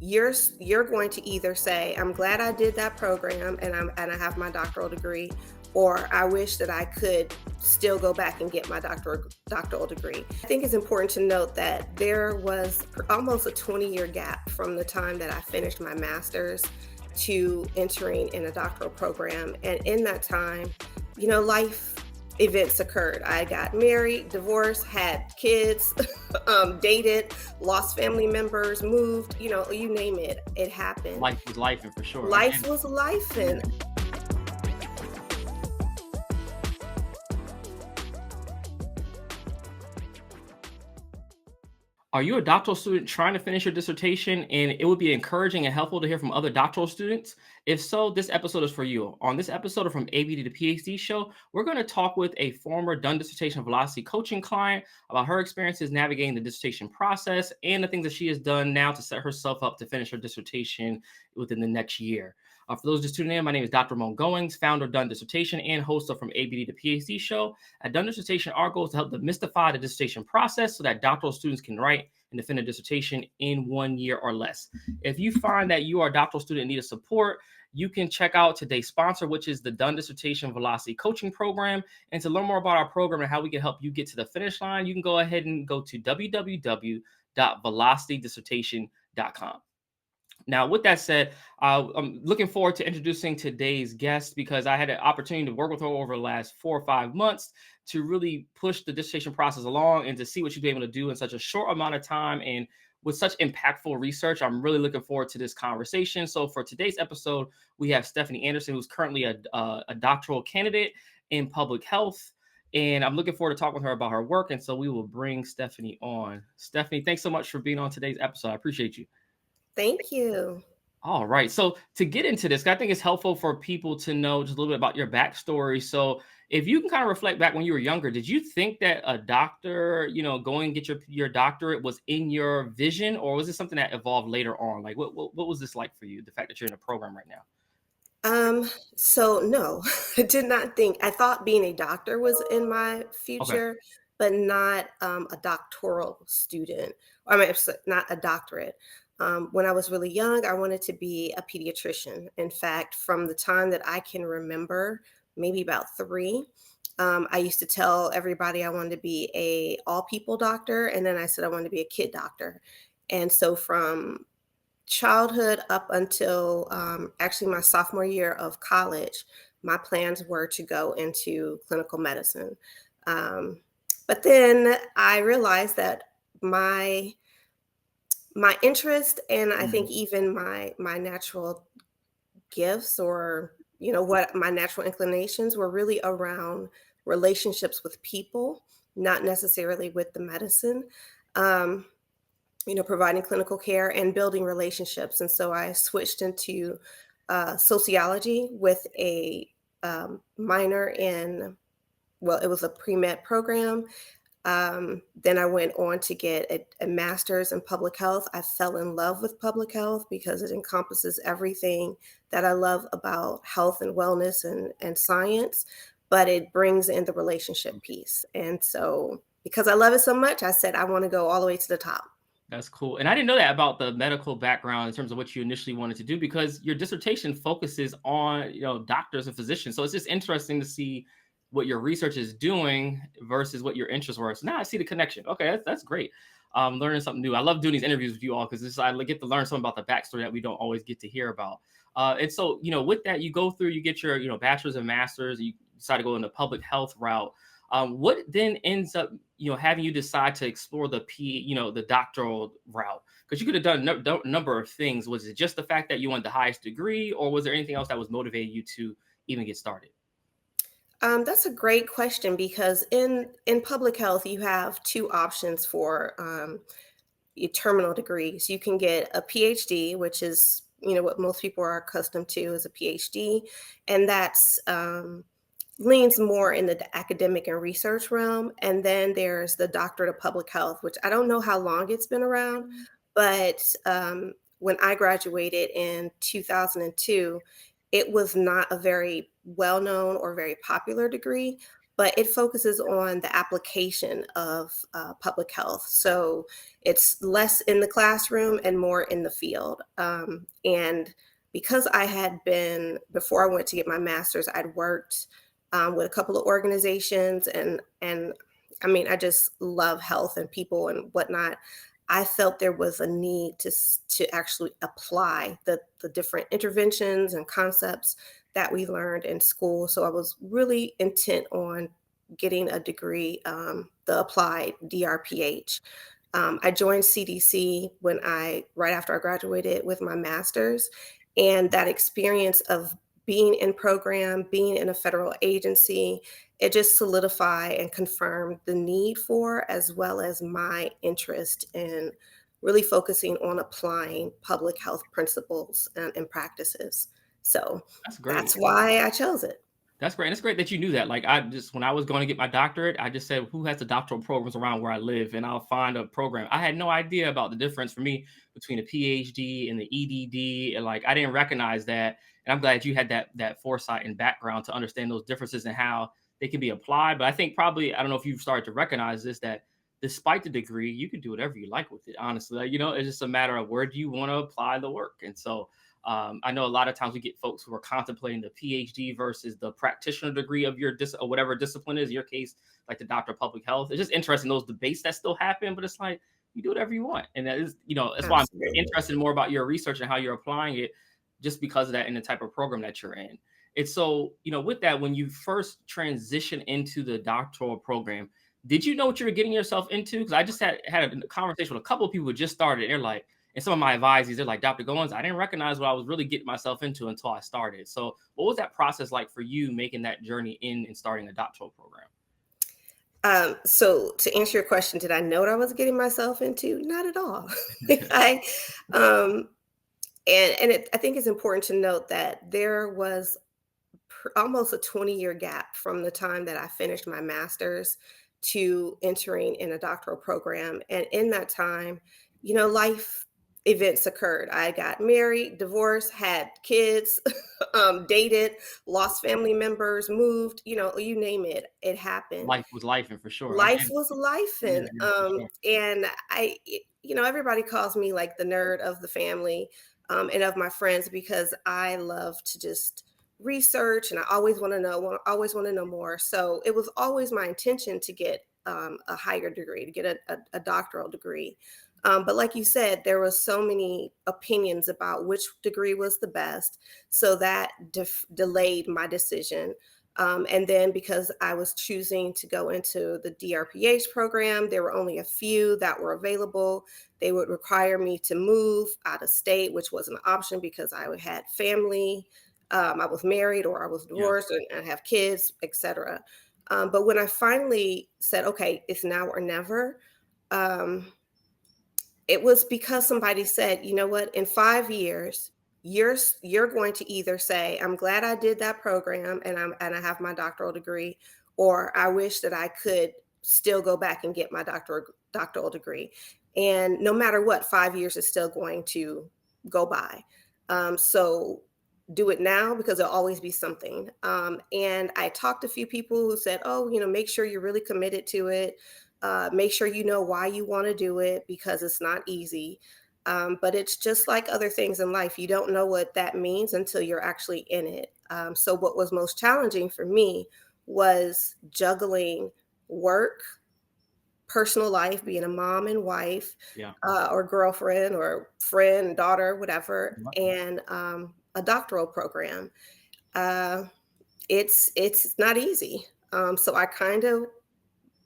you're going to either say, I'm glad I did that program and I have my doctoral degree, or I wish that I could still go back and get my doctoral degree. I think it's important to note that there was almost a 20-year gap from the time that I finished my master's to entering in a doctoral program. And in that time, life events occurred. I got married, divorced, had kids, dated, lost family members, moved, you name it, it happened. Life was life, and for sure. Life was life. And Yeah. Are you a doctoral student trying to finish your dissertation? And it would be encouraging and helpful to hear from other doctoral students. If so, this episode is for you. On this episode of From ABD to PhD show, we're going to talk with a former done dissertation velocity coaching client about her experiences navigating the dissertation process and the things that she has done now to set herself up to finish her dissertation within the next year. For those just tuning in, my name is Dr. Ramon Goings, founder of Done Dissertation and host of From ABD to PhD show. At Done Dissertation, our goal is to help demystify the dissertation process so that doctoral students can write and defend a dissertation in 1 year or less. If you find that you are a doctoral student and need support, you can check out today's sponsor, which is the Done Dissertation Velocity Coaching Program. And to learn more about our program and how we can help you get to the finish line, you can go ahead and go to www.velocitydissertation.com. Now, with that said, I'm looking forward to introducing today's guest because I had an opportunity to work with her over the last 4 or 5 months to really push the dissertation process along and to see what she's been able to do in such a short amount of time and with such impactful research. I'm really looking forward to this conversation. So for today's episode, we have Stefanie Anderson, who's currently a doctoral candidate in public health. And I'm looking forward to talking with her about her work. And so we will bring Stefanie on. Stefanie, thanks so much for being on today's episode. I appreciate you. thank you. All right. So to get into this, I think it's helpful for people to know just a little bit about your backstory. So if you can kind of reflect back when you were younger, did you think that a doctor, going and get your doctorate was in your vision, or was it something that evolved later on? Like what was this like for you? The fact that you're in a program right now. So no, I did not think. I thought being a doctor was in my Okay. future, but not a doctoral student. I mean, not a doctorate. When I was really young, I wanted to be a pediatrician. In fact, from the time that I can remember, maybe about three, I used to tell everybody I wanted to be a all people doctor, and then I said I wanted to be a kid doctor. And so from childhood up until actually my sophomore year of college, my plans were to go into clinical medicine. Um, but then I realized that my my interest and I Mhm. think even my natural gifts, or what my natural inclinations were, really around relationships with people, not necessarily with the medicine. Um, Providing clinical care and building relationships. And so I switched into sociology with a minor in, well, it was a pre-med program. Then I went on to get a master's in public health. I fell in love with public health because it encompasses everything that I love about health and wellness and science, but it brings in the relationship piece. And so because I love it so much, I said I want to go all the way to the top. That's cool. And I didn't know that about the medical background in terms of what you initially wanted to do because your dissertation focuses on, doctors and physicians. So it's just interesting to see what your research is doing versus what your interests were. So now I see the connection. Okay, that's great. Learning something new. I love doing these interviews with you all because I get to learn something about the backstory that we don't always get to hear about. And so, with that, you go through, you get your, bachelor's and master's, you decide to go in the public health route. What then ends up, having you decide to explore the doctoral route? Because you could have done a number of things. Was it just the fact that you wanted the highest degree, or was there anything else that was motivating you to even get started? That's a great question because in public health, you have two options for your terminal degrees. You can get a PhD, which is what most people are accustomed to as a PhD, and that's leans more in the academic and research realm. And then there's the doctorate of public health, which I don't know how long it's been around, but when I graduated in 2002, it was not a very well known or very popular degree. but it focuses on the application of public health. So it's less in the classroom and more in the field. And because I had been, before I went to get my master's, I'd worked with a couple of organizations, and I mean, I just love health and people and whatnot. I felt there was a need to actually apply the different interventions and concepts that we learned in school. So I was really intent on getting a degree, the applied DRPH. I joined CDC right after I graduated with my master's, and that experience of being in program, being in a federal agency, it just solidified and confirmed the need for, as well as my interest in really focusing on applying public health principles and practices. So That's great. that's why I chose it. That's great. And it's great that you knew that. Like I just when I was going to get my doctorate, I just said, who has the doctoral programs around where I live? And I'll find a program. I had no idea about the difference for me between a PhD and the EDD. And like I didn't recognize that. And I'm glad you had that foresight and background to understand those differences and how they can be applied. But I think probably, I don't know if you've started to recognize this, that despite the degree, you can do whatever you like with it. Honestly, like, it's just a matter of where do you want to apply the work. And so I know a lot of times we get folks who are contemplating the PhD versus the practitioner degree of your or whatever discipline is. In your case, like the doctor of public health. It's just interesting those debates that still happen, but it's like you do whatever you want, and that is, that's why I'm Absolutely. interested more about your research and how you're applying it, just because of that and the type of program that you're in. And so, with that, when you first transition into the doctoral program, did you know what you were getting yourself into? Because I just had a conversation with a couple of people who just started. And they're like, and some of my advisees, they're like, Dr. Goins, I didn't recognize what I was really getting myself into until I started. So what was that process like for you making that journey in and starting a doctoral program? So to answer your question, did I know what I was getting myself into? Not at all. I um, I think it's important to note that there was almost a 20-year gap from the time that I finished my master's to entering in a doctoral program. And in that time, life events occurred. I got married, divorced, had kids, dated, lost family members, moved, you name it, it happened. Life was life, and for sure. I Life get it. was life, Yeah, and yeah, for sure. everybody calls me like the nerd of the family, and of my friends, because I love to just research, and I always want to know more. So it was always my intention to get a higher degree, to get a doctoral degree. But like you said, there was so many opinions about which degree was the best, so that delayed my decision. And then because I was choosing to go into the DRPH program, there were only a few that were available. They would require me to move out of state, which was an option because I had family. I was married or I was Yeah. divorced and I have kids, etc. But when I finally said, okay, it's now or never, um, it was because somebody said, "You know what? In 5 years, you're going to either say, 'I'm glad I did that program and I have my doctoral degree,' or 'I wish that I could still go back and get my doctoral degree.'" And no matter what, 5 years is still going to go by. So do it now because there'll always be something. And I talked to a few people who said, "Oh, make sure you're really committed to it. Make sure you know why you want to do it because it's not easy." But it's just like other things in life. You don't know what that means until you're actually in it. So, what was most challenging for me was juggling work, personal life, being a mom and wife, Yeah. or girlfriend, or friend, daughter, whatever, Yep. and a doctoral program. Uh, it's not easy. So I kind of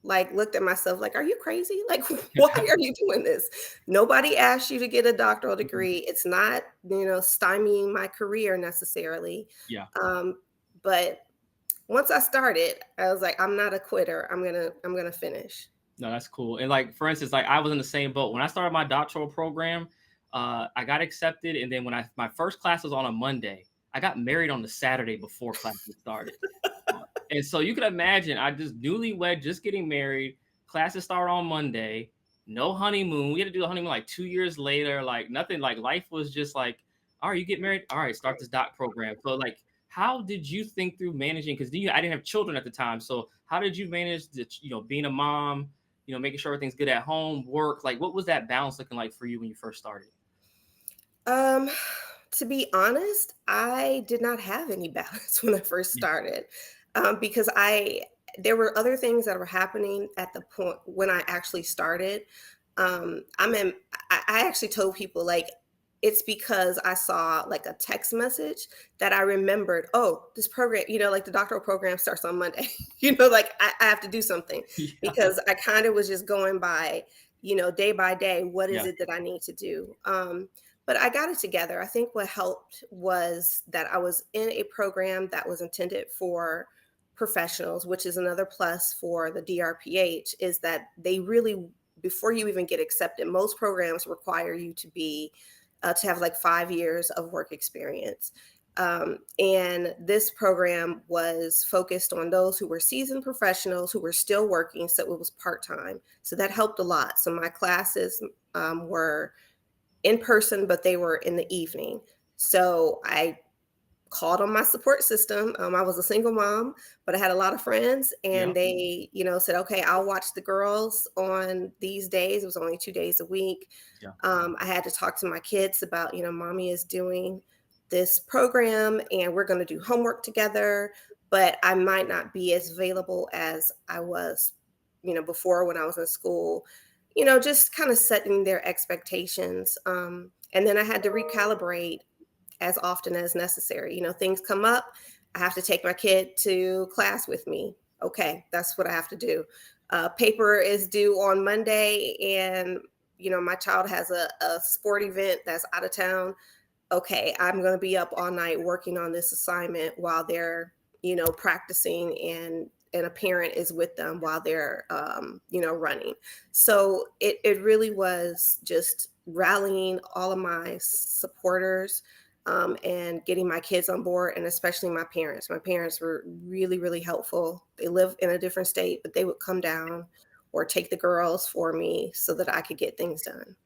like looked at myself like, "Are you crazy? Like, why are you doing this? Nobody asked you to get a doctoral Mhm. degree. It's not, stymieing my career necessarily." Yeah. Um, but once I started, I was like, "I'm not a quitter. I'm gonna finish." No, that's cool. And like for instance, like I was in the same boat when I started my doctoral program. I got accepted, and then when my first class was on a Monday, I got married on the Saturday before classes started. And so you can imagine, I just newlywed, just getting married. Classes start on Monday. No honeymoon. We had to do the honeymoon like 2 years later. Like nothing. Like life was just like, all right, you get married. All right, start this doc program. So like, How did you think through managing? Because I didn't have children at the time. So how did you manage being a mom, making sure everything's good at home, work? Like, what was that balance looking like for you when you first started? Um, to be honest, I did not have any balance when I first Yeah. started, because there were other things that were happening at the point when I actually started. I'm in, I actually told people like it's because I saw like a text message that I remembered. Oh, this program, like the doctoral program starts on Monday. Like I have to do something Yeah. because I kind of was just going by, day by day. What is Yeah. it that I need to do? But I got it together. I think what helped was that I was in a program that was intended for professionals, which is another plus for the DRPH, is that they really, before you even get accepted, most programs require you to have like 5 years of work experience. And this program was focused on those who were seasoned professionals who were still working. So it was part time. So that helped a lot. So my classes were in person, but they were in the evening. So I called on my support system. I was a single mom, but I had a lot of friends, Yeah. and they, said, "Okay, I'll watch the girls on these days." It was only 2 days a week. Yeah. I had to talk to my kids about, mommy is doing this program, and we're going to do homework together, but I might not be as available as I was, before when I was in school. Just kind of setting their expectations. And then I had to recalibrate as often as necessary. Things come up. I have to take my kid to class with me. Okay, that's what I have to do. Paper is due on Monday, and my child has a sport event that's out of town. Okay, I'm going to be up all night working on this assignment while they're, practicing, and a parent is with them while they're, running. So it really was just rallying all of my supporters, and getting my kids on board, and especially my parents. My parents were really, really helpful. They live in a different state, but they would come down or take the girls for me so that I could get things done.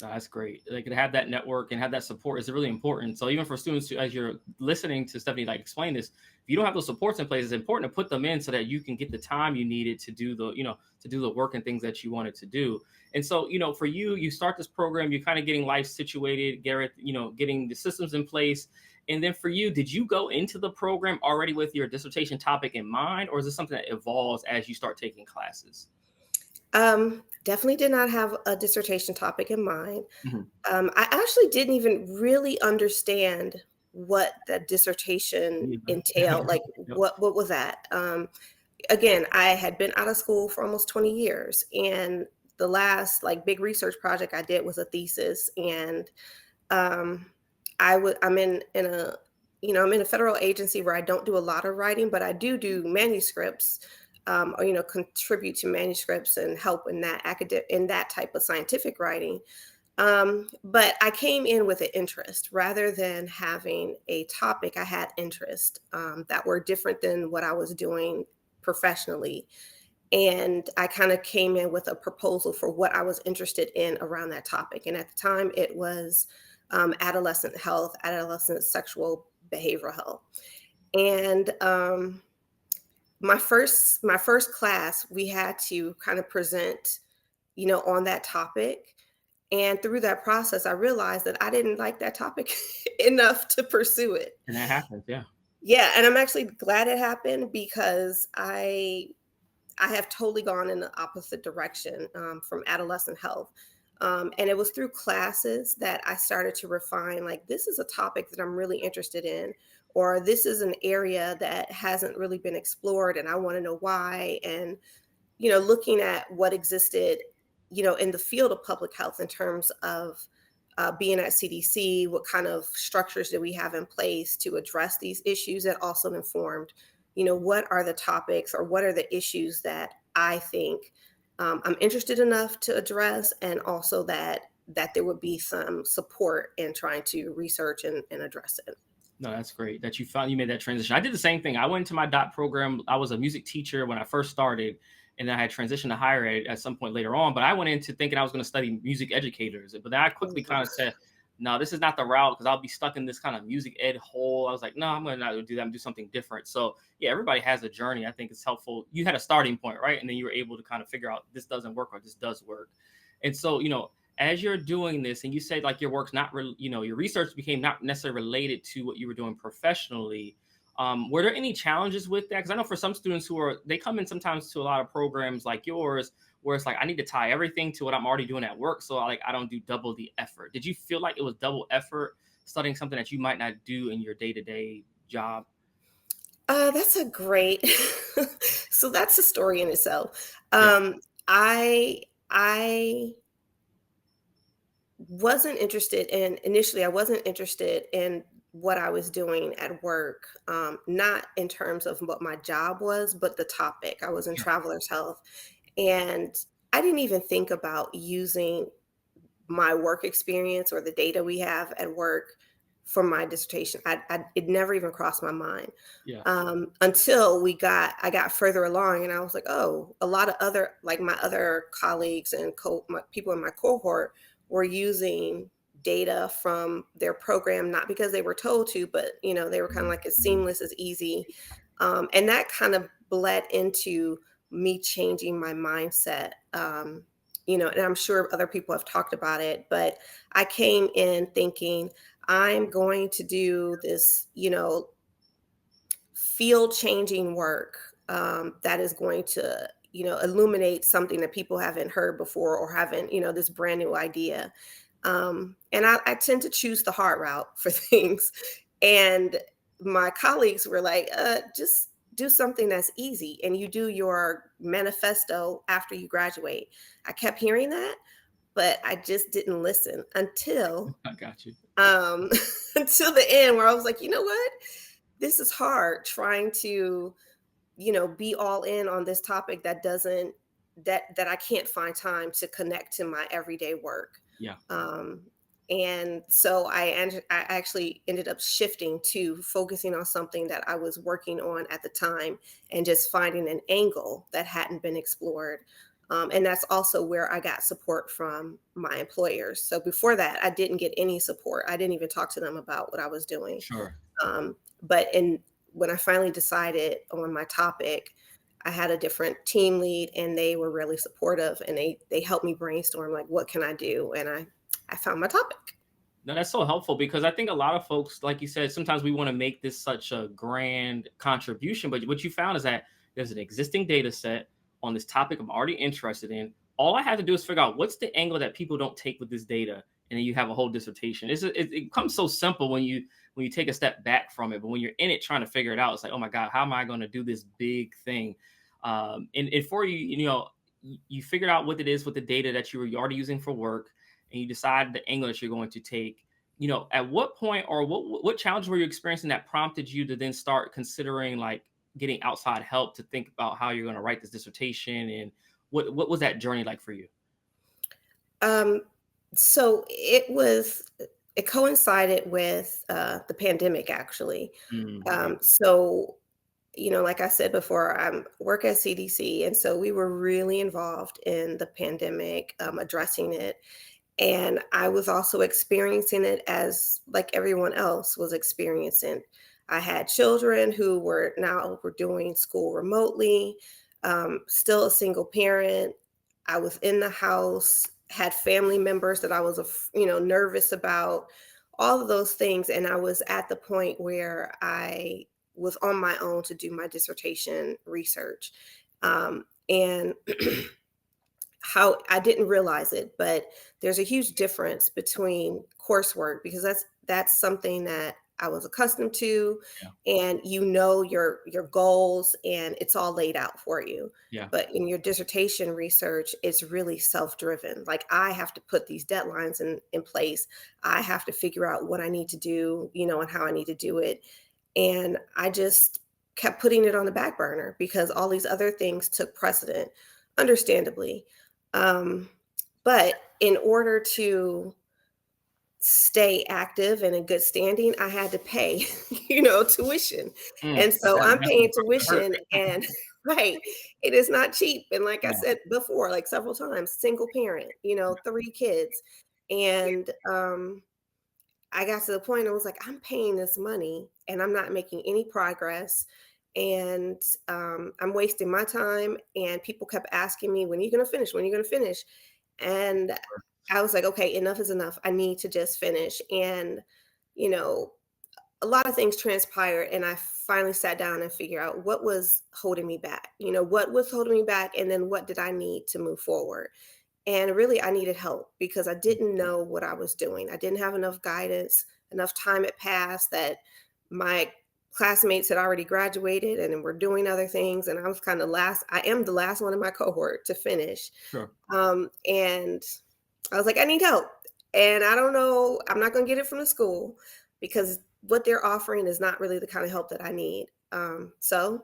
Oh, that's great. Like to have that network and have that support is really important. So even for students, as you're listening to Stephanie like explain this, if you don't have those supports in place, it's important to put them in so that you can get the time you needed to do the work and things that you wanted to do. And so, for you, you start this program, you're kind of getting life situated, Garrett, getting the systems in place. And then for you, did you go into the program already with your dissertation topic in mind, or is this something that evolves as you start taking classes? Definitely did not have a dissertation topic in mind. Mhm. I actually didn't even really understand what that dissertation Me either. entailed. Like, Yep. what was that? Again, I had been out of school for almost 20 years, and the last like big research project I did was a thesis. And um, I'm in a federal agency where I don't do a lot of writing, but I do manuscripts, or contribute to manuscripts and help in that in that type of scientific writing. But I came in with an interest rather than having a topic. I had interest, that were different than what I was doing professionally. And I kind of came in with a proposal for what I was interested in around that topic. And at the time, it was adolescent health, adolescent sexual behavioral health. And my first class, we had to kind of present, on that topic. And through that process, I realized that I didn't like that topic enough to pursue it. And that happens, yeah. Yeah, and I'm actually glad it happened because I have totally gone in the opposite direction, from adolescent health. And it was through classes that I started to refine, like, this is a topic that I'm really interested in, or this is an area that hasn't really been explored, and I want to know why. And, looking at what existed, in the field of public health in terms of being at CDC, what kind of structures do we have in place to address these issues, that also informed, what are the topics or what are the issues that I think, I'm interested enough to address, and also that there would be some support in trying to research and address it. No, that's great that you made that transition. I did the same thing. I went into my dot program. I was a music teacher when I first started, and then I had transitioned to higher ed at some point later on. But I went into thinking I was going to study music educators. But then I quickly kind of said, no, this is not the route because I'll be stuck in this kind of music ed hole. I was like, no, I'm gonna not do that. I'm gonna do something different. So yeah, everybody has a journey. I think it's helpful. You had a starting point, right? And then you were able to kind of figure out this doesn't work or this does work. And so, as you're doing this, and you said like your work's not, your research became not necessarily related to what you were doing professionally. Were there any challenges with that? Because I know for some students they come in sometimes to a lot of programs like yours, where it's like I need to tie everything to what I'm already doing at work, so I don't do double the effort. Did you feel like it was double effort studying something that you might not do in your day to day job? That's a great so that's a story in itself. Yeah, I wasn't interested in initially, I wasn't interested in what I was doing at work, not in terms of what my job was, but the topic. I was in sure. traveler's health, and I didn't even think about using my work experience or the data we have at work for my dissertation. It never even crossed my mind Yeah, until I got further along, and I was like, oh, a lot of other like my other colleagues and people in my cohort were using data from their program, not because they were told to, but they were kind of like as seamless as easy, and that kind of bled into me changing my mindset. And I'm sure other people have talked about it, but I came in thinking I'm going to do this, field changing work that is going to, illuminate something that people haven't heard before or haven't, this brand new idea. And I tend to choose the hard route for things. And my colleagues were like, just do something that's easy and you do your manifesto after you graduate. I kept hearing that, but I just didn't listen until I got you. until the end where I was like, you know what? This is hard trying to, be all in on this topic that doesn't that I can't find time to connect to my everyday work. Yeah, Um, and so I actually ended up shifting to focusing on something that I was working on at the time and just finding an angle that hadn't been explored. And that's also where I got support from my employers. So before that, I didn't get any support. I didn't even talk to them about what I was doing. sure. But when I finally decided on my topic, I had a different team lead and they were really supportive and they helped me brainstorm like what can I do? And I found my topic. No, that's so helpful because I think a lot of folks, like you said, sometimes we want to make this such a grand contribution. But what you found is that there's an existing data set on this topic I'm already interested in. All I have to do is figure out what's the angle that people don't take with this data, and then you have a whole dissertation. It becomes so simple when you take a step back from it, but when you're in it trying to figure it out, it's like, oh my god, how am I going to do this big thing? And for you, you figured out what it is with the data that you were already using for work and you decide the angle that you're going to take, at what point or what challenges were you experiencing that prompted you to then start considering like getting outside help to think about how you're going to write this dissertation and what was that journey like for you? Um, so it coincided with the pandemic actually. Okay. So like I said before, I work at CDC, and so we were really involved in the pandemic, addressing it. And I was also experiencing it as like everyone else was experiencing. I had children who were doing school remotely, still a single parent. I was in the house, had family members that I was, nervous about, all of those things. And I was at the point where I was on my own to do my dissertation research. And how I didn't realize it, but there's a huge difference between coursework because that's something that I was accustomed to, Yeah. and your goals and it's all laid out for you. Yeah. But in your dissertation research, it's really self-driven. Like I have to put these deadlines in place. I have to figure out what I need to do, and how I need to do it. And I just kept putting it on the back burner because all these other things took precedent, understandably. Um, but in order to stay active and in good standing, I had to pay, tuition. And so That I'm definitely paying probably hurt. tuition and right, it is not cheap. And like I Yeah. said before, like several times, single parent, 3 kids. And I got to the point I was like, I'm paying this money and I'm not making any progress. And I'm wasting my time. And people kept asking me, when are you going to finish? When are you going to finish? And I was like, okay, enough is enough. I need to just finish. And, you know, a lot of things transpired. And I finally sat down and figured out what was holding me back. What was holding me back? And then what did I need to move forward? And really, I needed help because I didn't know what I was doing. I didn't have enough guidance, enough time had passed that my classmates had already graduated and were doing other things. And I was kind of last, I am the last one in my cohort to finish. Sure. And I was like, I need help. And I don't know, I'm not going to get it from the school because what they're offering is not really the kind of help that I need. So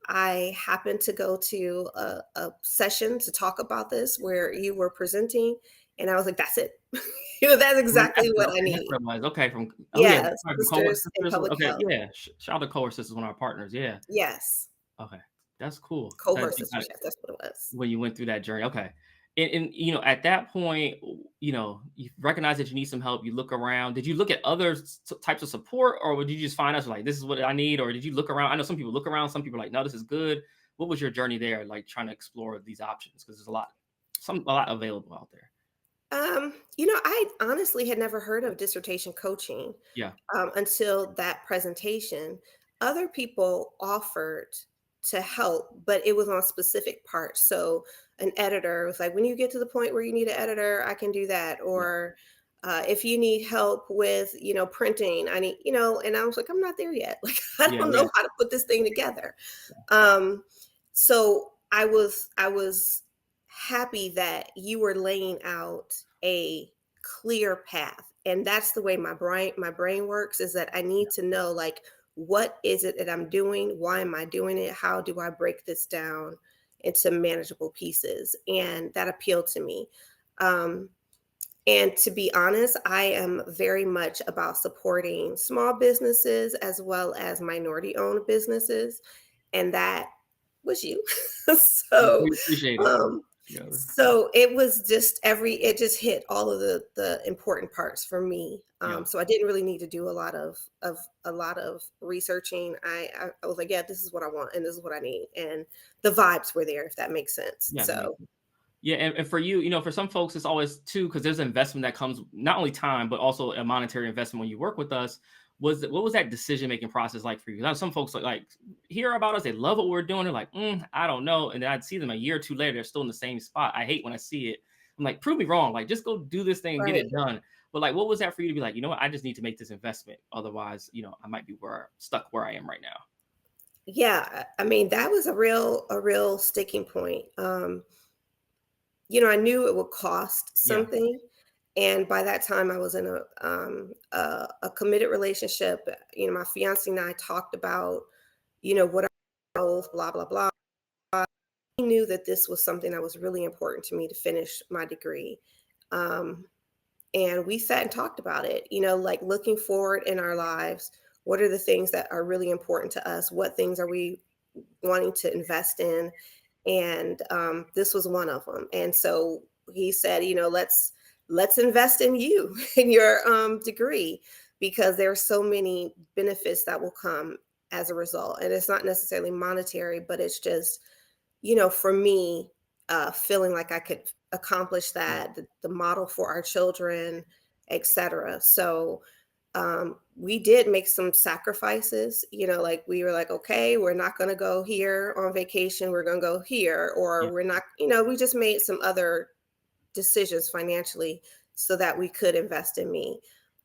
I happened to go to a session to talk about this where you were presenting, and I was like, "That's it. That's Right, exactly that's what I okay, that's need." what it was. Okay, from yeah, Yes, sorry, from cohort sisters in sisters, public okay, health. yeah, shout out to cohort sisters, one of our partners, yeah, Yes, okay, that's cool, that cohort you got sisters. Yes, that's what it was. when you went through that journey, okay, and, at that point, you recognize that you need some help, you look around, did you look at other types of support, or did you just find us like, "This is what I need," or did you look around? I know some people look around, some people are like, "No, this is good." What was your journey there, like, trying to explore these options? Because there's a lot available out there. I honestly had never heard of dissertation coaching Yeah, until that presentation. Other people offered to help, but it was on specific parts. So an editor was like, when you get to the point where you need an editor, I can do that. yeah, Or if you need help with, printing, I need, and I was like, I'm not there yet. Like, I yeah, don't yeah, know how to put this thing together. Um, so I was happy that you were laying out a clear path. And that's the way my brain works, is that I need to know, like, what is it that I'm doing? Why am I doing it? How do I break this down into manageable pieces? And that appealed to me. Um, and to be honest, I am very much about supporting small businesses as well as minority owned businesses. And that was you. so, we appreciate it. um, Yeah, so it just hit all of the important parts for me. yeah. So I didn't really need to do a lot of researching. I was like, yeah, this is what I want and this is what I need. And the vibes were there, if that makes sense. Yeah, that makes So sense. Yeah, and for you, for some folks, it's always too because there's investment that comes not only time but also a monetary investment when you work with us. What was that decision making process like for you? Now, some folks like hear about us, they love what we're doing. They're like, I don't know, and then I'd see them a year or two later, they're still in the same spot. I hate when I see it. I'm like, prove me wrong. Like, just go do this thing and get it right. done. But like, what was that for you to be like? You know what? I just need to make this investment. Otherwise, I might be stuck where I am right now. Yeah, I mean, that was a real sticking point. I knew it would cost Yeah, something. And by that time, I was in a committed relationship. My fiance and I talked about, what our goals, blah, blah, blah. He knew that this was something that was really important to me to finish my degree. Um, and we sat and talked about it, like looking forward in our lives. What are the things that are really important to us? What things are we wanting to invest in? And this was one of them. And so he said, let's invest in you in your degree, because there are so many benefits that will come as a result. And it's not necessarily monetary, but it's just, for me, feeling like I could accomplish yeah, that, the model for our children, etc. So we did make some sacrifices, like we were like, okay, we're not going to go here on vacation. We're going to go here, yeah, or we're not, we just made some other decisions financially so that we could invest in me.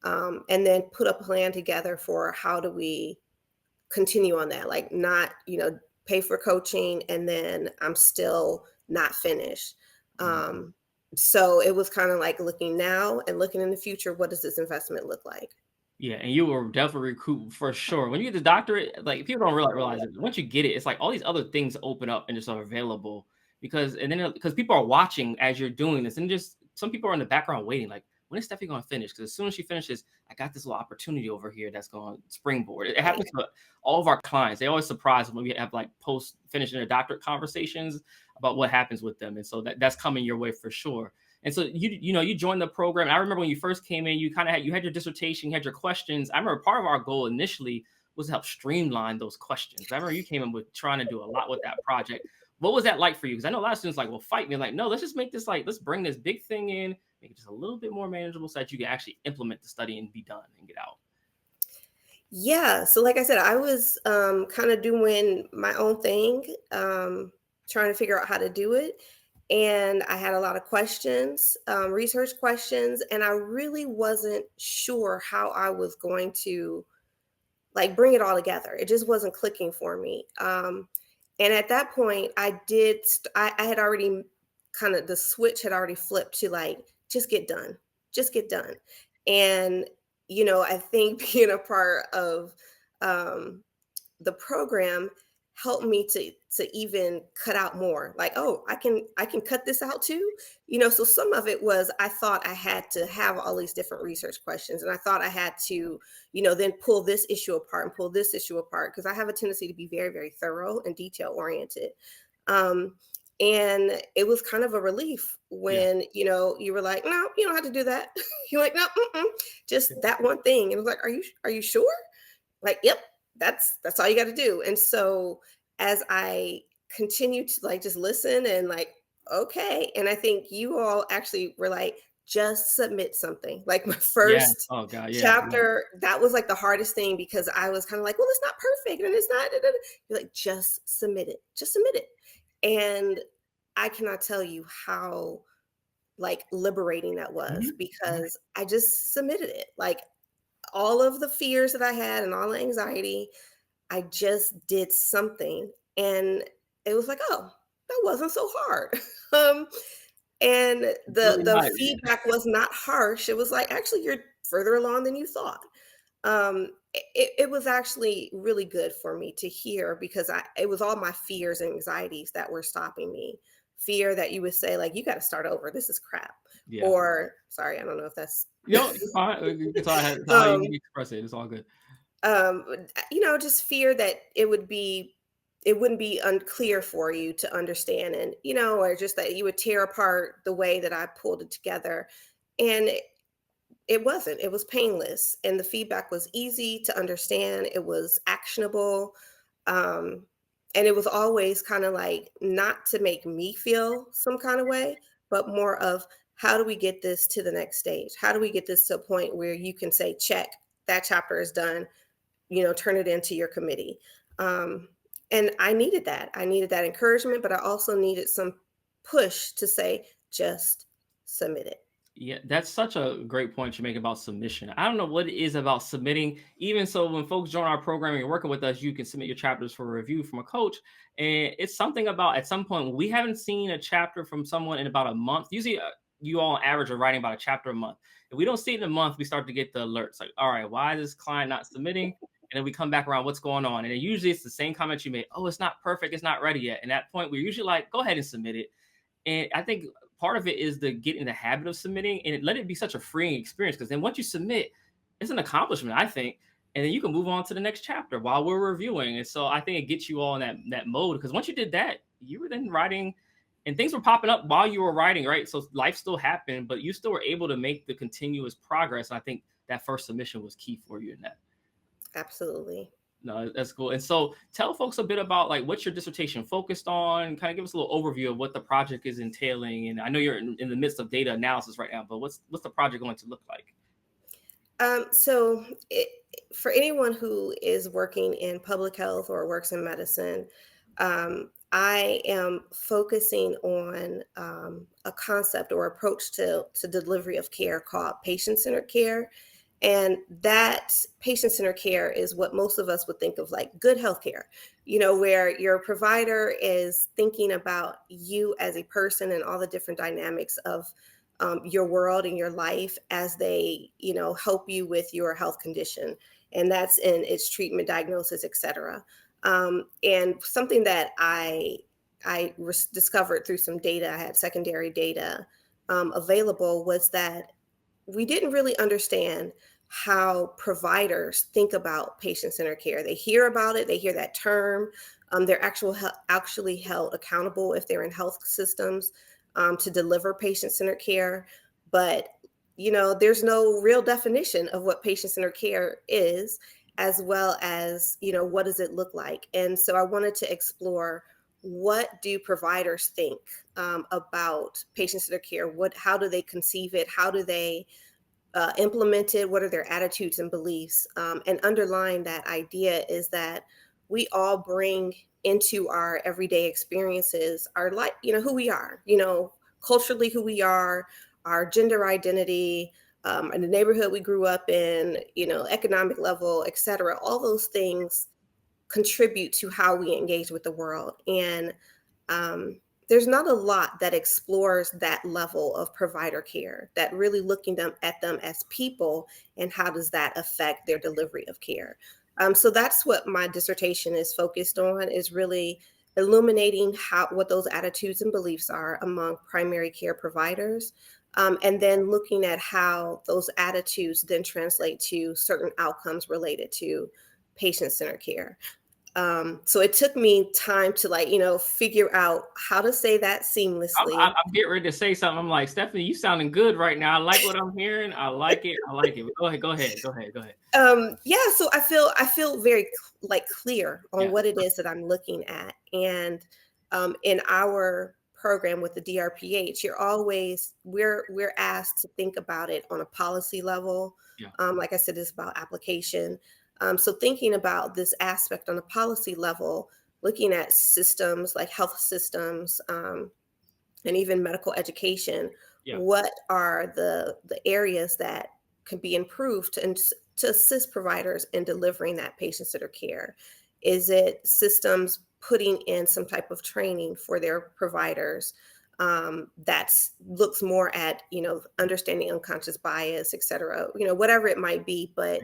And then put a plan together for how do we continue on that, like not, pay for coaching and then I'm still not finished. yeah. So it was kind of like looking now and looking in the future, what does this investment look like? Yeah, and you were definitely recruiting for sure. When you get the doctorate, like people don't realize it. Once you get it, it's like all these other things open up and just are available because people are watching as you're doing this, and just some people are in the background waiting, like when is Stephanie going to finish? Because as soon as she finishes, I got this little opportunity over here that's going to springboard. It Right. happens to all of our clients. They always surprise when we have like post finishing their doctorate conversations about what happens with them, and so that's coming your way for sure. And so you joined the program. And I remember when you first came in, you had your dissertation, you had your questions. I remember part of our goal initially was to help streamline those questions. I remember you came in with trying to do a lot with that project. What was that like for you? Because I know a lot of students like, well, fight me. Like, no, let's just make this like, let's bring this big thing in, make it just a little bit more manageable so that you can actually implement the study and be done and get out. Yeah, so like I said, I was kind of doing my own thing, trying to figure out how to do it. And I had a lot of questions, research questions, and I really wasn't sure how I was going to like bring it all together. It just wasn't clicking for me. And at that point, I had already kind of the switch had already flipped to like, just get done, just get done. And, I think being a part of um, the program helped me to even cut out more, like, oh, I can cut this out too. So some of it was, I thought I had to have all these different research questions, and I thought I had to then pull this issue apart and pull this issue apart, because I have a tendency to be very, very thorough and detail oriented. um, and it was kind of a relief Yeah. when you were like, no, you don't have to do that. You're like, no, just that one thing. And I was like, are you sure? Like, yep, that's all you got to do. And so as I continued to like just listen and like, okay. And I think you all actually were like, just submit something. Like my Yeah. first Oh God. Yeah. Yeah. chapter, that was like the hardest thing, because I was kind of like, well, it's not perfect and it's not. Da, da, da. You're like, just submit it. Just submit it. And I cannot tell you how like liberating that was, Mhm. Mhm. because I just submitted it. Like all of the fears that I had and all the anxiety, I just did something, and it was like, "Oh, that wasn't so hard." um, and It's the really the not. feedback was not harsh. It was like, "Actually, you're further along than you thought." It was actually really good for me to hear, because it was all my fears and anxieties that were stopping me. Fear that you would say like, "You got to start over. This is crap," Yeah. or sorry, I don't know if that's You're fine. It's how um, you express it. It's all good. um just fear that it wouldn't be unclear for you to understand, and or just that you would tear apart the way that I pulled it together. And it wasn't. It was painless, and the feedback was easy to understand. It was actionable. um and it was always kind of like, not to make me feel some kind of way, but more of, how do we get this to the next stage? How do we get this to a point where you can say, check, that chapter is done, turn it into your committee. Um, and I needed that. I needed that encouragement, but I also needed some push to say, just submit it. Yeah, that's such a great point you make about submission. I don't know what it is about submitting. Even so, when folks join our program and you're working with us, you can submit your chapters for review from a coach. And it's something about, at some point, we haven't seen a chapter from someone in about a month. Usually, you all on average are writing about a chapter a month. If we don't see it in a month, we start to get the alerts like, all right, why is this client not submitting? And then we come back around, what's going on? And then usually it's the same comments you made. Oh, it's not perfect. It's not ready yet. And at that point, we're usually like, go ahead and submit it. And I think part of it is the get in the habit of submitting and let it be such a freeing experience, because then once you submit, it's an accomplishment, I think. And then you can move on to the next chapter while we're reviewing. And so I think it gets you all in that mode, because once you did that, you were then writing and things were popping up while you were writing, right? So life still happened, but you still were able to make the continuous progress. And I think that first submission was key for you in that. Absolutely. No, that's cool. And so tell folks a bit about like what's your dissertation focused on, kind of give us a little overview of what the project is entailing. And I know you're in the midst of data analysis right now, but what's the project going to look like? So, for anyone who is working in public health or works in medicine, I am focusing on a concept or approach to delivery of care called patient centered care. And that patient centered care is what most of us would think of like good healthcare, where your provider is thinking about you as a person and all the different dynamics of your world and your life as they, help you with your health condition. And that's in its treatment, diagnosis, etc. And something that I discovered through some data, I had secondary data available, was that we didn't really understand how providers think about patient-centered care. They hear about it, they hear that term. They're actually held accountable if they're in health systems. to deliver patient-centered care. But, there's no real definition of what patient-centered care is, as well as, what does it look like? And so I wanted to explore, what do providers think about patient-centered care? How do they conceive it? How do they implemented, what are their attitudes and beliefs? And underlying that idea is that we all bring into our everyday experiences our life, who we are, culturally who we are, our gender identity, and the neighborhood we grew up in, economic level, et cetera. All those things contribute to how we engage with the world. And um, there's not a lot that explores that level of provider care, that really looking at them as people, and how does that affect their delivery of care. So that's what my dissertation is focused on, is really illuminating what those attitudes and beliefs are among primary care providers. And then looking at how those attitudes then translate to certain outcomes related to patient-centered care. So it took me time to, figure out how to say that seamlessly. I'm getting ready to say something. I'm like, Stephanie, you sounding good right now. I like what I'm hearing. I like it. I like it. But go ahead. Yeah, so I feel very clear on Yeah, what it is that I'm looking at. And in our program with the DRPH, we're asked to think about it on a policy level. yeah, Like I said, it's about application. So thinking about this aspect on a policy level, looking at systems like health systems, and even medical education, yeah, what are the areas that can be improved to assist providers in delivering that patient-centered care? Is it systems putting in some type of training for their providers, that looks more at, understanding unconscious bias, et cetera, whatever it might be, but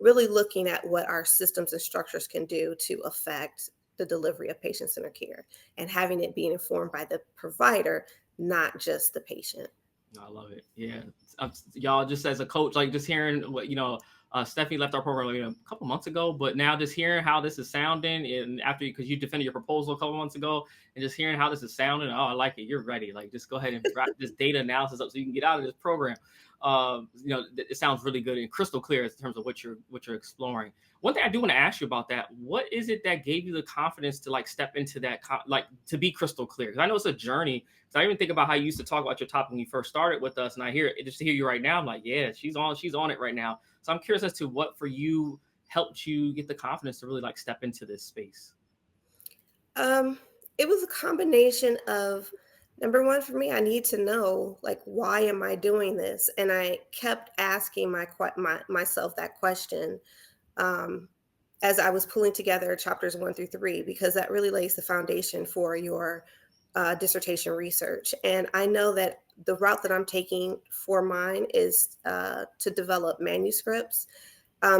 really looking at what our systems and structures can do to affect the delivery of patient-centered care, and having it being informed by the provider, not just the patient. I love it. Yeah, y'all, just as a coach, like just hearing what Stephanie left our program a couple months ago, but now just hearing how this is sounding, and after because you defended your proposal a couple months ago, and just hearing how this is sounding, oh, I like it. You're ready. Like, just go ahead and wrap this data analysis up so you can get out of this program. It sounds really good and crystal clear in terms of what you're exploring. One thing I do want to ask you about that: what is it that gave you the confidence to like step into that, like to be crystal clear? Because I know it's a journey. So I even think about how you used to talk about your topic when you first started with us, and I hear it just to hear you right now. I'm like, yeah, she's on it right now. So I'm curious as to what for you helped you get the confidence to really like step into this space. Um, it was a combination of, number one, for me, I need to know, why am I doing this? And I kept asking myself that question, um, as I was pulling together chapters 1 through 3, because that really lays the foundation for your dissertation research. And I know that the route that I'm taking for mine is to develop manuscripts.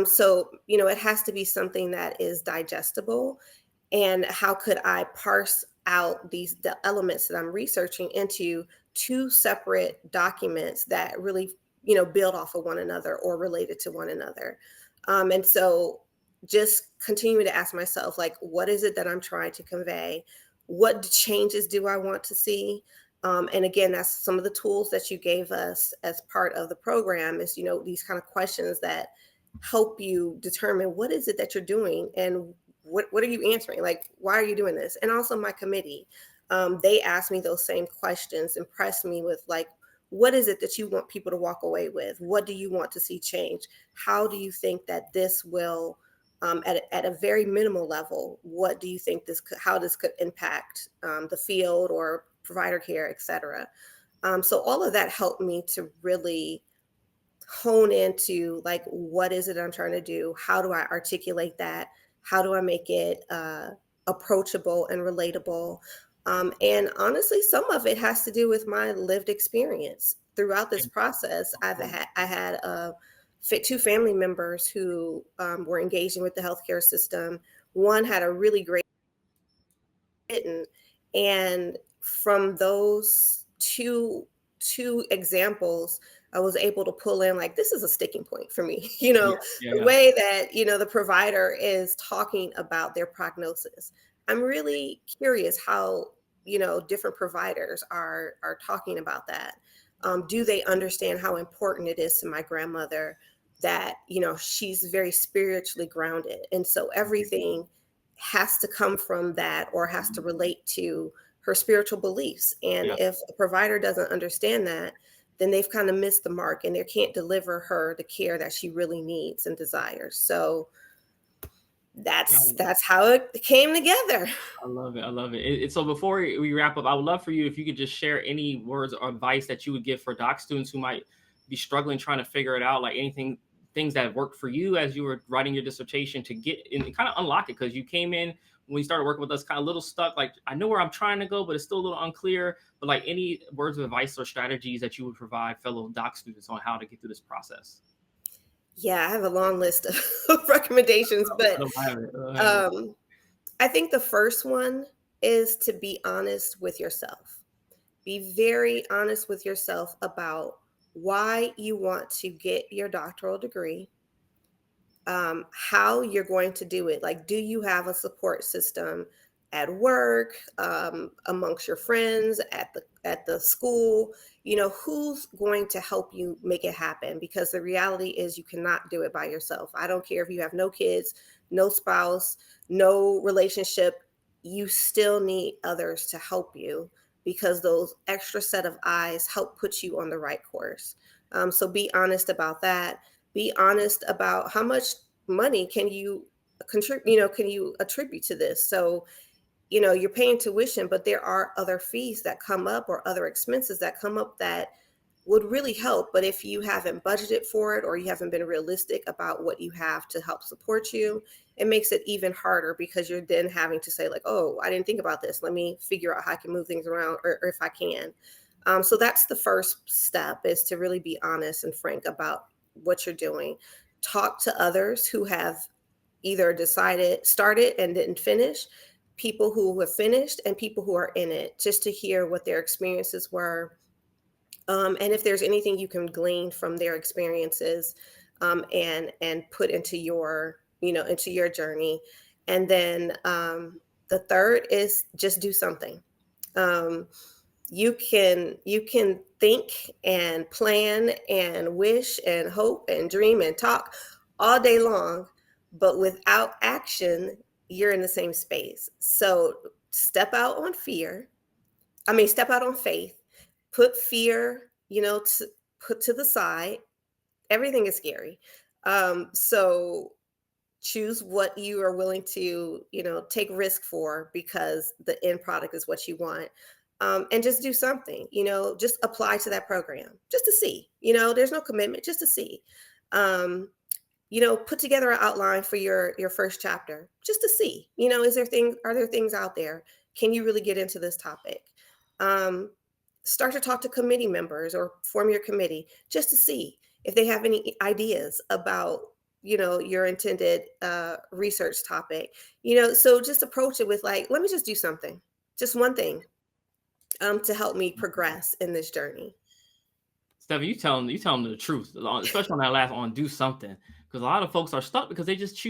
So, it has to be something that is digestible. And how could I parse out the elements that I'm researching into two separate documents that really, build off of one another or related to one another? And so just continue to ask myself, what is it that I'm trying to convey? What changes do I want to see? And again, that's some of the tools that you gave us as part of the program, is, these kind of questions that help you determine what is it that you're doing, and what are you answering? Like, why are you doing this? And also my committee, they asked me those same questions and pressed me with, what is it that you want people to walk away with? What do you want to see change? How do you think that this will, at a very minimal level, what do you think how this could impact the field or provider care, et cetera? So all of that helped me to really hone into, what is it I'm trying to do? How do I articulate that? How do I make it approachable and relatable? And honestly, some of it has to do with my lived experience throughout this process. I had two family members who were engaging with the healthcare system. One had a really great written, and from those two examples, I was able to pull in, this is a sticking point for me. Yeah, yeah, The yeah. way that, the provider is talking about their prognosis. I'm really curious how different providers are talking about that? Do they understand how important it is to my grandmother that, she's very spiritually grounded, and so everything has to come from that or has to relate to her spiritual beliefs. And Yeah. if a provider doesn't understand that, then they've kind of missed the mark and they can't deliver her the care that she really needs and desires. So Yeah. that's how it came together. I love it. I love it. So before we wrap up, I would love for you if you could just share any words or advice that you would give for doc students who might be struggling trying to figure it out, like anything, things that worked for you as you were writing your dissertation to get in and kind of unlock it, because you came in when you started working with us kind of a little stuck. Like, I know where I'm trying to go, but it's still a little unclear. But like, any words of advice or strategies that you would provide fellow doc students on how to get through this process? Yeah, I have a long list of recommendations, I but don't have it. I don't have it. um, I think the first one is to be honest with yourself. Be very honest with yourself about why you want to get your doctoral degree, how you're going to do it. Like, do you have a support system at work, amongst your friends, at the school? Who's going to help you make it happen? Because the reality is you cannot do it by yourself. I don't care if you have no kids, no spouse, no relationship, you still need others to help you, because those extra set of eyes help put you on the right course. So be honest about that. Be honest about how much money can you contribute, can you attribute to this. So, you're paying tuition, but there are other fees that come up or other expenses that come up that would really help. But if you haven't budgeted for it or you haven't been realistic about what you have to help support you, it makes it even harder, because you're then having to say, like, oh, I didn't think about this. Let me figure out how I can move things around, or if I can. So that's the first step, is to really be honest and frank about what you're doing. Talk to others who have either started and didn't finish, people who have finished, and people who are in it, just to hear what their experiences were. And if there's anything you can glean from their experiences, and put into your journey. And then the third is just do something. Um, you can think and plan and wish and hope and dream and talk all day long, but without action, you're in the same space. So step out on fear. Step out on faith. Put fear, put to the side. Everything is scary. So choose what you are willing to, take risk for, because the end product is what you want. And just do something, just apply to that program just to see, there's no commitment, just to see. um, put together an outline for your first chapter just to see, are there things out there? Can you really get into this topic? um, Start to talk to committee members or form your committee just to see if they have any ideas about, your intended research topic. So just approach it with, like, let me just do something, just one thing, to help me progress in this journey. Stephanie, you tell them the truth, especially on that last on do something, because a lot of folks are stuck because they just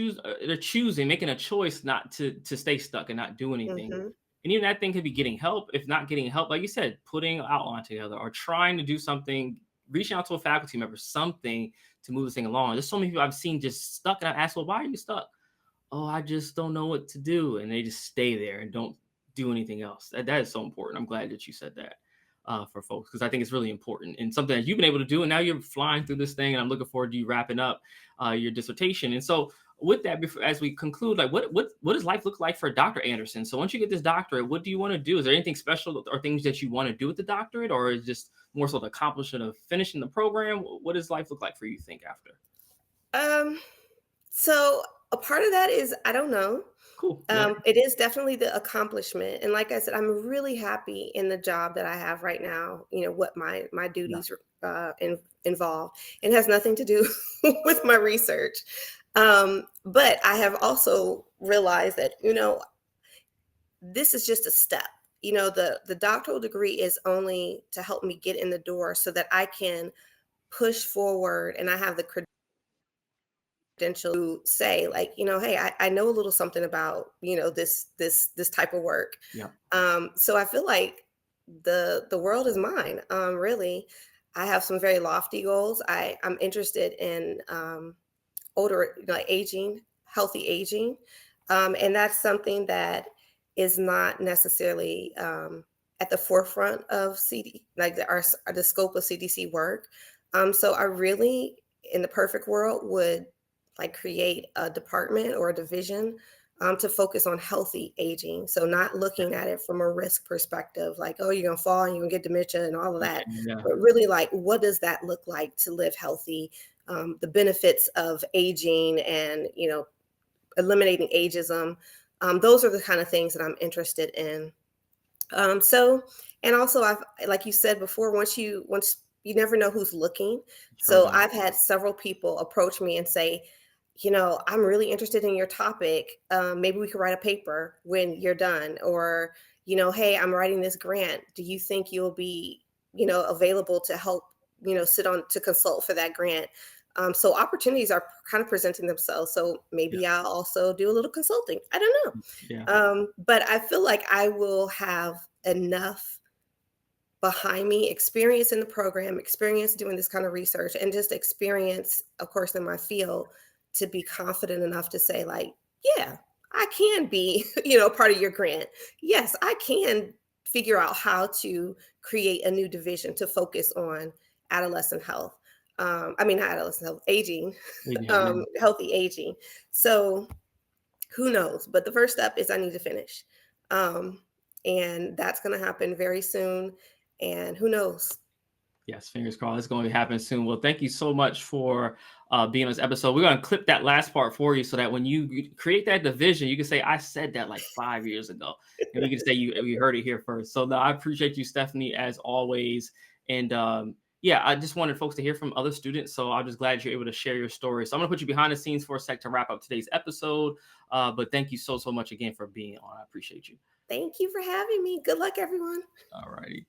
they're choosing, making a choice not to stay stuck and not do anything. Hmm. And even that thing could be getting help. If not getting help, like you said, putting an outline together or trying to do something, reaching out to a faculty member, something to move this thing along. There's so many people I've seen just stuck, and I ask, well, why are you stuck? Oh, I just don't know what to do. And they just stay there and don't do anything else. That is so important. I'm glad that you said that for folks, because I think it's really important and something that you've been able to do. And now you're flying through this thing, and I'm looking forward to you wrapping up your dissertation. And so, with that, as we conclude, like what does life look like for Dr. Anderson? So once you get this doctorate, what do you want to do? Is there anything special or things that you want to do with the doctorate, or is just more so the accomplishment of finishing the program? What does life look like for you, think, after? um, so a part of that is, I don't know. Cool. Yeah. It is definitely the accomplishment, and like I said, I'm really happy in the job that I have right now. What my Yeah. duties involve, and has nothing to do with my research. But I have also realized that, this is just a step. The doctoral degree is only to help me get in the door so that I can push forward, and I have the credential to say like, hey, I know a little something about, this type of work. Yeah. So I feel like the world is mine. Really, I have some very lofty goals. I'm interested in older, like aging, healthy aging. And that's something that is not necessarily at the forefront of like the scope of CDC work. So I really, in the perfect world, would like create a department or a division to focus on healthy aging. So not looking at it from a risk perspective, like, oh, you're gonna fall and you're gonna get dementia and all of that, Yeah. but really like, what does that look like to live healthy? The benefits of aging and eliminating ageism. Those are the kind of things that I'm interested in. So, and also I've, like you said before, once you never know who's looking. Sure So don't. I've had several people approach me and say, I'm really interested in your topic. Maybe we could write a paper when you're done, or hey, I'm writing this grant. Do you think you'll be available to help sit on to consult for that grant? So opportunities are kind of presenting themselves. So Yeah. maybe I'll also do a little consulting. I don't know. Yeah. But I feel like I will have enough behind me, experience in the program, experience doing this kind of research, and just experience, of course, in my field to be confident enough to say, like, yeah, I can be, part of your grant. Yes, I can figure out how to create a new division to focus on adolescent health. I mean, not adolescent health, aging, Yeah. healthy aging. So who knows? But the first step is I need to finish. Um, and that's going to happen very soon. And who knows? Yes, fingers crossed. It's going to happen soon. Well, thank you so much for being on this episode. We're going to clip that last part for you so that when you create that division, you can say, I said that like 5 years ago. And we can say you heard it here first. So no, I appreciate you, Stephanie, as always. And yeah, I just wanted folks to hear from other students. So I'm just glad you're able to share your story. So I'm going to put you behind the scenes for a sec to wrap up today's episode. But thank you so much again for being on. I appreciate you. Thank you for having me. Good luck, everyone. All righty.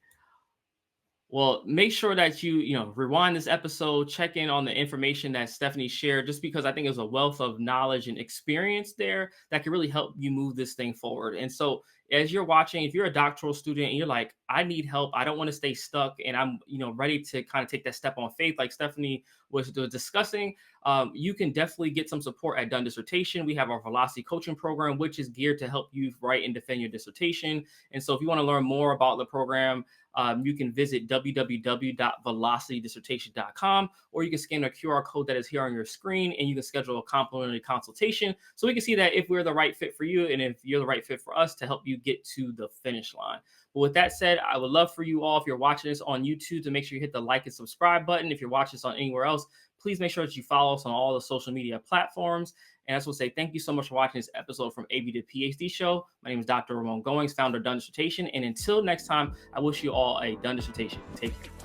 Well, make sure that you rewind this episode, check in on the information that Stephanie shared, just because I think there's a wealth of knowledge and experience there that can really help you move this thing forward. And so, as you're watching, if you're a doctoral student and you're like, I need help, I don't want to stay stuck, and I'm ready to kind of take that step on faith, like Stephanie was discussing, you can definitely get some support at Done Dissertation. We have our Velocity Coaching Program, which is geared to help you write and defend your dissertation. And so, if you want to learn more about the program, you can visit www.velocitydissertation.com, or you can scan the QR code that is here on your screen and you can schedule a complimentary consultation so we can see that if we're the right fit for you and if you're the right fit for us to help you get to the finish line. But with that said, I would love for you all, if you're watching this on YouTube, to make sure you hit the like and subscribe button. If you're watching this on anywhere else, please make sure that you follow us on all the social media platforms. And I just want to say thank you so much for watching this episode from AB to PhD Show. My name is Dr. Ramon Goings, founder of Done Dissertation. And until next time, I wish you all a Done Dissertation. Take care.